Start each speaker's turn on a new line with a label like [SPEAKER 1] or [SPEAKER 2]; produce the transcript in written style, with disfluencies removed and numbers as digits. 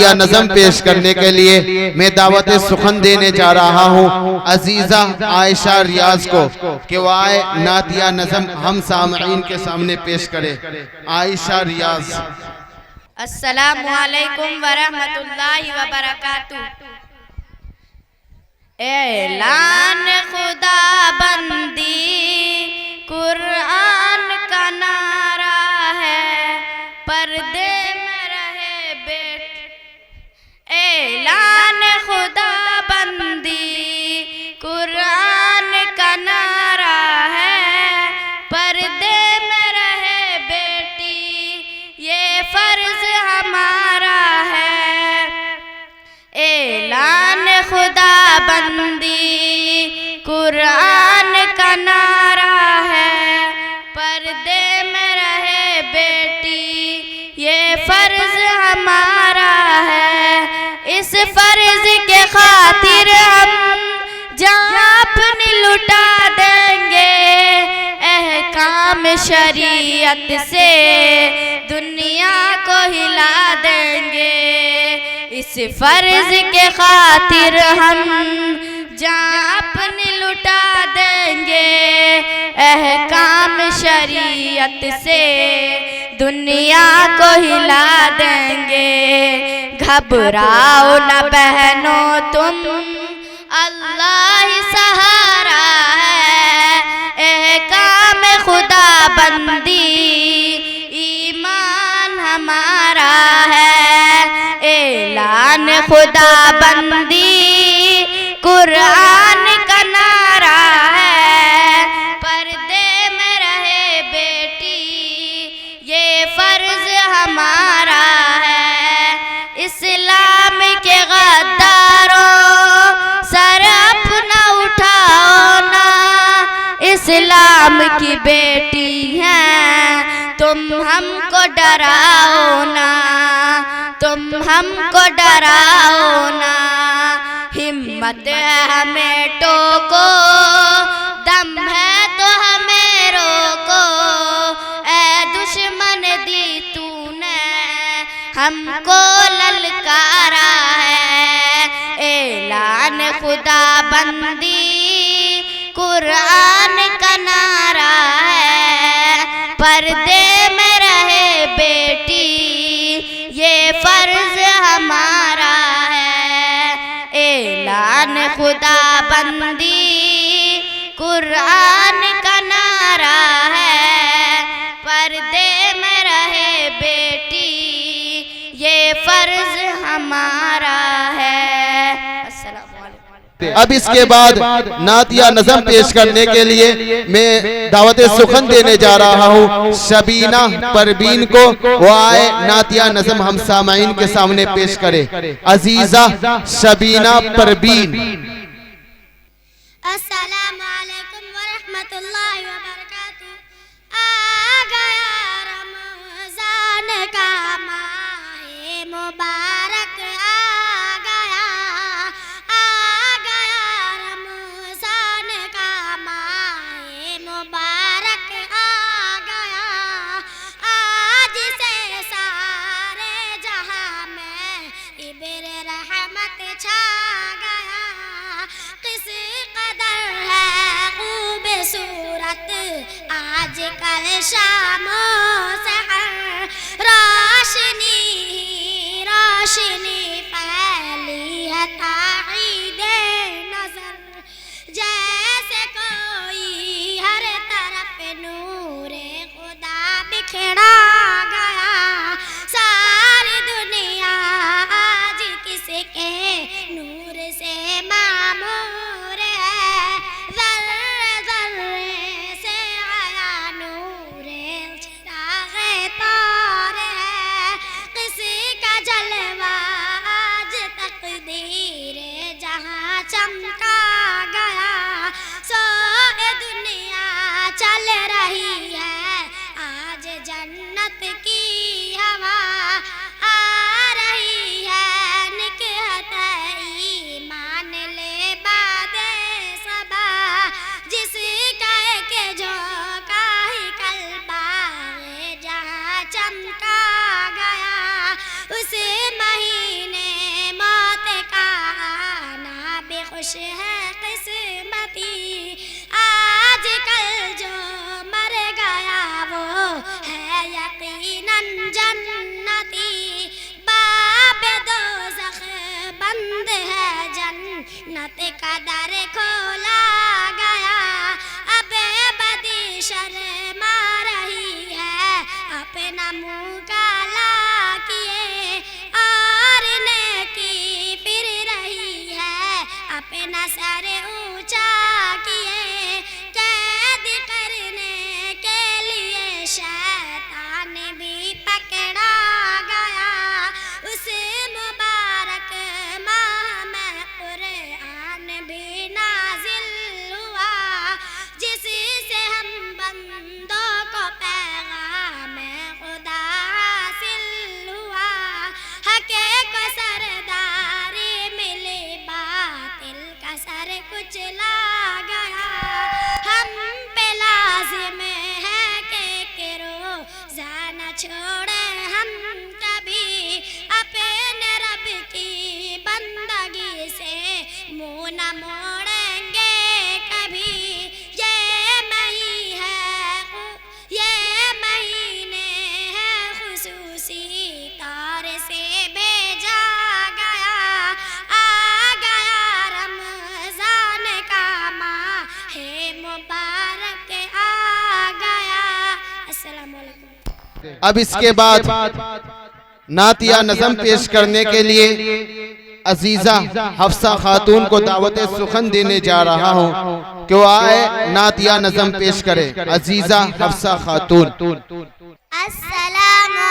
[SPEAKER 1] नातिया नज़म पेश करने के लिए मैं दावत सुखन देने जा रहा हूँ अजीज़ा आयशा रियाज को कि वो आए नातिया नज़म हम सामईन के सामने पेश करे। आयशा रियाज।
[SPEAKER 2] अस्सलामु अलैकुम वरहमतुल्लाहि वबरकातुह। ऐलान खुदा बंदी कुरान का नारा है, पर्दे में रहे बेट। ऐलान खुदा बंदी कुरान का नारा है, पर्दे में रहे बेटी, ये फर्ज हमारा है। ऐलान खुदा बंदी कुरान का नारा है, पर्दे में रहे बेटी, ये फर्ज हमारा है। इस फर्ज के खातिर हम जान अपनी लुटा देंगे, अहकाम शरीयत से दुनिया को हिला देंगे। इस फर्ज के खातिर हम जान अपनी लुटा देंगे, अहकाम शरीयत से दुनिया को हिला देंगे। घबराओ न बहनों तुम, अल्लाह ही सहारा है। अहकाम खुदा बंदी ईमान हमारा है। ऐलान खुदा बंदी कुरान का नारा है, पर्दे में रहे बेटी, ये फर्ज हमारा है। इस्लाम के गद्दारों सर अपना उठाओ ना, इस्लाम की बेटी हैं तुम हमको डराओ ना, तुम हमको डराओ ना। हिम्मत है हमें टोको, दम है तो हमें रोको, ऐ दुश्मन दी तूने हमको ललकारा है। ऐलान खुदा बंदी कुरान का नारा है, पर्दे में रहे बेटी, ये फर्ज हमारा है। ऐलान खुदा बंदी कुरान का नारा है, पर्दे में रहे बेटी, ये फर्ज हमारा है।
[SPEAKER 1] अब इसके बाद नातिया नज़म पेश करने के लिए मैं दावत सुखन देने जा रहा हूँ शबीना परवीन को। वो आए नातिया नज़म हम सामईन के सामने पेश करे। अजीज़ा शबीना परवीन।
[SPEAKER 3] अस्सलामु अलैकुम वरहमतुल्लाहि वबरकातुह। आ गया रमज़ान का माह मुबारक, आ गया रमज़ान का माह मुबारक, आ गया आज से सारे जहां में इब्र रहमत छा गया। किस कदर है खूबसूरत आज कल शामों से रोशनी रोशनी फैली है ताईदे नजर, जैसे कोई हर तरफ नूरे खुदा बिखरा गया। सारी दुनिया आज किसके नूर से मामूर है, ज़र्रे ज़र्रे से आया नूरे चिराग़े तार है। किसी का जलवा खुश है किस्मती, आज कल जो मर गया वो है यकीनन जन्नती। बाब दोज़ख बंद है, जन्नत का दर खोला गया। अब बदी शर्मा रही है, अपना मुंह काला किए, और नेकी फिर रही है, अपना सर ऊंचा किए। कैद करने के लिए शैतान भी पकड़ा गया, उस मुबारक माह में कुरान भी नाजिल हुआ, जिससे हम बंदों को पैगाम खुदा हासिल हुआ। हक़ को सरदारी मिली, बातिल का सर कुचला गया। हम पे लाजिम है कि रोज़ाना छोड़े हम कभी, अपने रब की बंदगी से मुँह न मोड़ेंगे कभी। ये महीने है खुसूसी तौर से भेजा गया, आ गया रमज़ान का माह मुबारक आ गया। अस्सलाम वालेकुम।
[SPEAKER 1] अब इसके बाद नातिया नज़म पेश करने के लिए अजीजा हफ्सा खातून को दावत सुखन देने जा रहा हूँ कि वो आए नातिया नज़म पेश करे। अजीजा हफ्सा खातून।
[SPEAKER 2] अस्सलामु